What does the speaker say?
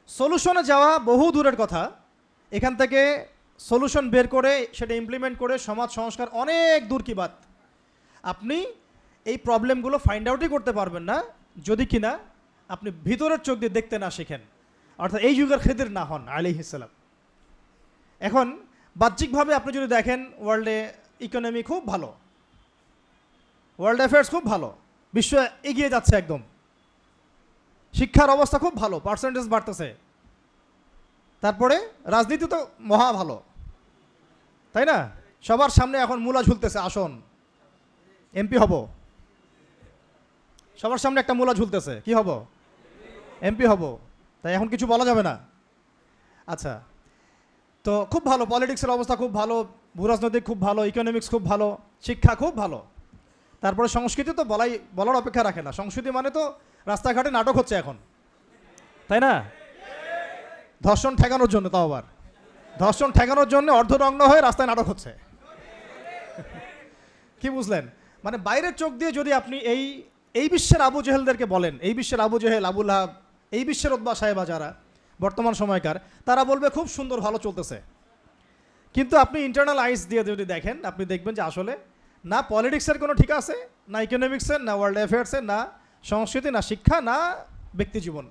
সলিউশনে যাওয়া বহু দূরের কথা, এখান থেকে সলিউশন বের করে সেটা ইমপ্লিমেন্ট করে সমাজ সংস্কার অনেক দূর কি বাত। আপনি এই প্রবলেমগুলো ফাইন্ড আউটই করতে পারবেন না যদি কিনা আপনি ভিতরের চোখ দিয়ে দেখতে না শেখেন, অর্থাৎ এই যুগের খেদির না হন আলাইহিস সালাম। এখন বাহ্যিকভাবে আপনি যদি দেখেন, ওয়ার্ল্ডে ইকোনমি খুব ভালো, ওয়ার্ল্ড অ্যাফেয়ার্স খুব ভালো, বিশ্ব এগিয়ে যাচ্ছে একদম, শিক্ষার অবস্থা খুব ভালো, পার্সেন্টেজ বাড়তেছে, তারপরে রাজনীতি তো মহা ভালো, তাই না? সবার সামনে এখন মূলা ঝুলতেছে, আসন এমপি হব, সবার সামনে একটা মূলা ঝুলতেছে, কি হব? এমপি হব। তাই এখন কিছু বলা যাবে না। আচ্ছা, তো খুব ভালো, পলিটিক্সের অবস্থা খুব ভালো, ভূরাজনৈতিক খুব ভালো, ইকোনমিক্স খুব ভালো, শিক্ষা খুব ভালো, তারপরে সংস্কৃতি তো বলার অপেক্ষা রাখে না। সংস্কৃতি মানে তো রাস্তাঘাটে নাটক হচ্ছে এখন, তাই না? ধর্ষণ ঠেকানোর জন্য, তাও আবার ধর্ষণ ঠেকানোর জন্য অর্ধনগ্ন হয়ে রাস্তায় নাটক হচ্ছে। কি বুঝলেন? মানে বাইরের চোখ দিয়ে যদি আপনি এই বিশ্বের আবু জেহেলদেরকে বলেন, এই বিশ্বের আবু জেহেল, আবুল আহাব, এই বিশ্বের উতবা সাহেবা যারা বর্তমান সময়কার, তারা বলবে খুব সুন্দর, ভালো চলতেছে। কিন্তু আপনি ইন্টারনাল আইস দিয়ে যদি দেখেন, আপনি দেখবেন যে আসলে না পলিটিক্সের কোনো ঠিক আছে, না ইকোনমিক্সের, না ওয়ার্ল্ড অ্যাফেয়ার্সের, না সংস্কৃতি, না শিক্ষা, না ব্যক্তি জীবন।